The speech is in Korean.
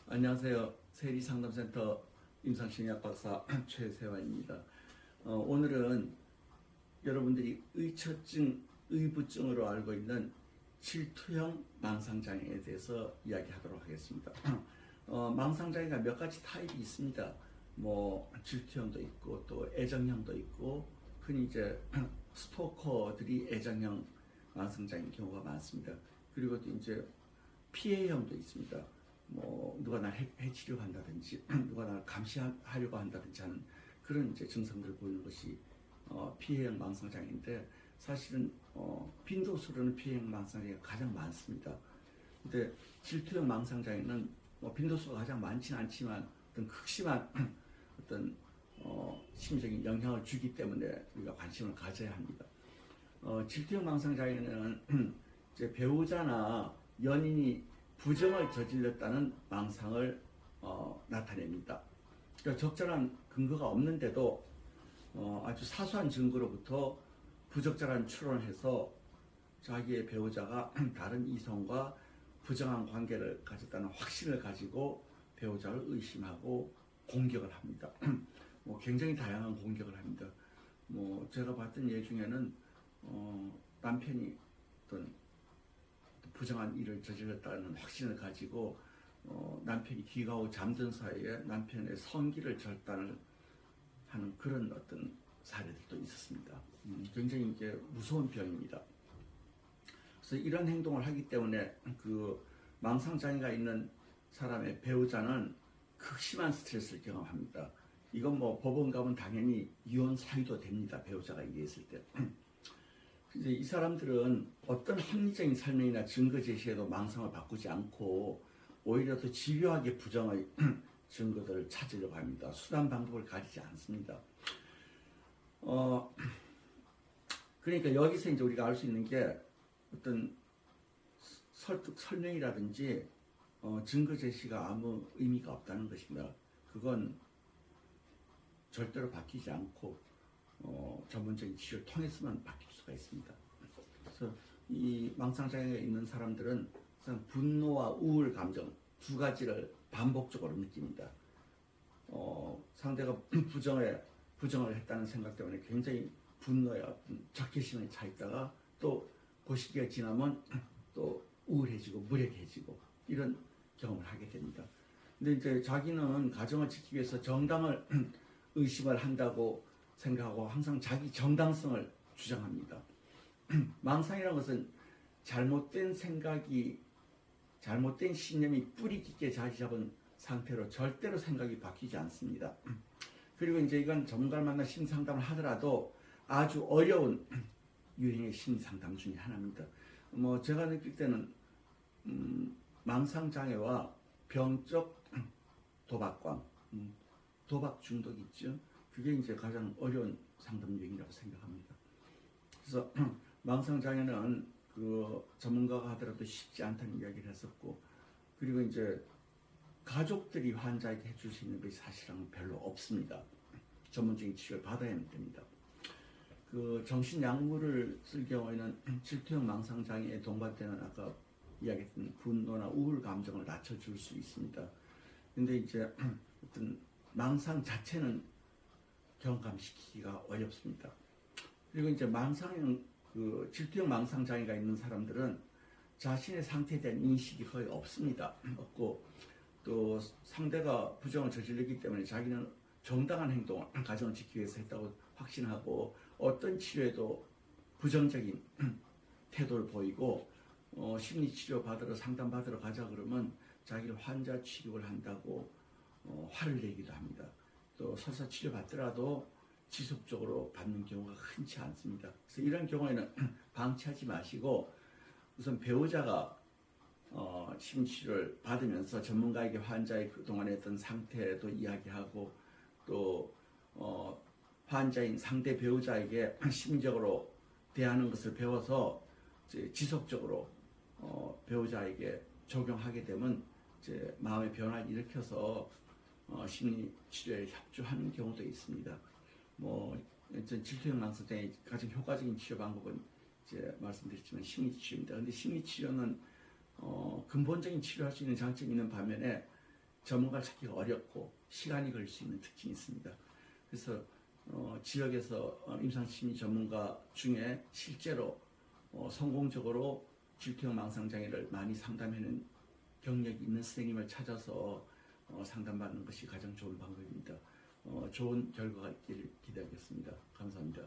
안녕하세요. 세리상담센터 임상심리학 박사 최세환입니다. 오늘은 여러분들이 의처증, 의부증으로 알고 있는 질투형 망상장애에 대해서 이야기하도록 하겠습니다. 망상장애가 몇 가지 타입이 있습니다. 질투형도 있고 또 애정형도 있고, 흔히 이제 스토커들이 애정형 망상장애인 경우가 많습니다. 그리고 또 이제 피해형도 있습니다. 누가 날 해치려고 한다든지 누가 날 감시하려고 한다든지 하는 그런 이제 증상들을 보이는 것이 피해형 망상장애인데, 사실은 빈도수로는 피해형 망상장애가 가장 많습니다. 근데 질투형 망상장애는 빈도수가 가장 많지는 않지만 어떤 극심한 어떤 심리적인 영향을 주기 때문에 우리가 관심을 가져야 합니다. 질투형 망상장애는 이제 배우자나 연인이 부정을 저질렀다는 망상을 나타냅니다. 그러니까 적절한 근거가 없는데도 아주 사소한 증거로부터 부적절한 추론을 해서 자기의 배우자가 다른 이성과 부정한 관계를 가졌다는 확신을 가지고 배우자를 의심하고 공격을 합니다. 굉장히 다양한 공격을 합니다. 제가 봤던 예 중에는 남편이 어떤 부정한 일을 저질렀다는 확신을 가지고 남편이 기가 후 잠든 사이에 남편의 성기를 절단을 하는 그런 어떤 사례들도 있었습니다. 굉장히 이게 무서운 병입니다. 그래서 이런 행동을 하기 때문에 그 망상장애가 있는 사람의 배우자는 극심한 스트레스를 경험합니다. 이건 법원 가면 당연히 이혼 사유도 됩니다. 배우자가 이랬을 때. 이제 이 사람들은 어떤 합리적인 설명이나 증거 제시에도 망상을 바꾸지 않고 오히려 더 집요하게 부정의 증거들을 찾으려고 합니다. 수단 방법을 가리지 않습니다. 그러니까 여기서 이제 우리가 알 수 있는 게 어떤 설명이라든지 증거 제시가 아무 의미가 없다는 것입니다. 그건 절대로 바뀌지 않고 전문적인 치료를 통해서만 바뀔 수가 있습니다. 그래서 이 망상장애가 있는 사람들은 분노와 우울 감정 두 가지를 반복적으로 느낍니다. 상대가 부정을 했다는 생각 때문에 굉장히 분노에 적개심에 차 있다가 또 그 시기가 지나면 또 우울해지고 무력해지고 이런 경험을 하게 됩니다. 근데 이제 자기는 가정을 지키기 위해서 정당을 의심을 한다고 생각하고 항상 자기 정당성을 주장합니다. 망상이라는 것은 잘못된 생각이, 잘못된 신념이 뿌리 깊게 자리 잡은 상태로 절대로 생각이 바뀌지 않습니다. 그리고 이제 이건 전문가를 만나 심리상담을 하더라도 아주 어려운 유형의 심리상담 중에 하나입니다. 제가 느낄 때는 망상장애와 병적 도박광, 도박 중독 있죠. 그게 이제 가장 어려운 상담 유형이라고 생각합니다. 그래서 망상장애는 그 전문가가 하더라도 쉽지 않다는 이야기를 했었고, 그리고 이제 가족들이 환자에게 해줄 수 있는 것이 사실은 별로 없습니다. 전문적인 치료를 받아야 됩니다. 그 정신약물을 쓸 경우에는 질투형 망상장애에 동반되는 아까 이야기했던 분노나 우울 감정을 낮춰줄 수 있습니다. 근데 이제 어떤 망상 자체는 경감시키기가 어렵습니다. 그리고 이제 그 질투형 망상 장애가 있는 사람들은 자신의 상태에 대한 인식이 거의 없습니다. 없고 또 상대가 부정을 저지르기 때문에 자기는 정당한 행동을 가정을 지키기 위해서 했다고 확신하고 어떤 치료에도 부정적인 태도를 보이고 심리치료 받으러 상담 받으러 가자 그러면 자기를 환자 취급을 한다고 화를 내기도 합니다. 또 설사 치료 받더라도 지속적으로 받는 경우가 흔치 않습니다. 그래서 이런 경우에는 방치하지 마시고 우선 배우자가 심리치료를 받으면서 전문가에게 환자의 그동안에 했던 상태도 이야기하고 또 환자인 상대 배우자에게 심리적으로 대하는 것을 배워서 이제 지속적으로 배우자에게 적용하게 되면 이제 마음의 변화를 일으켜서 심리 치료에 협조하는 경우도 있습니다. 질투형 망상장애 가장 효과적인 치료 방법은 이제 말씀드렸지만 심리 치료입니다. 근데 심리 치료는 근본적인 치료할 수 있는 장점이 있는 반면에 전문가를 찾기가 어렵고 시간이 걸릴 수 있는 특징이 있습니다. 그래서 지역에서 임상심리 전문가 중에 실제로 성공적으로 질투형 망상장애를 많이 상담하는 경력이 있는 선생님을 찾아서 상담받는 것이 가장 좋은 방법입니다. 좋은 결과가 있기를 기대하겠습니다. 감사합니다.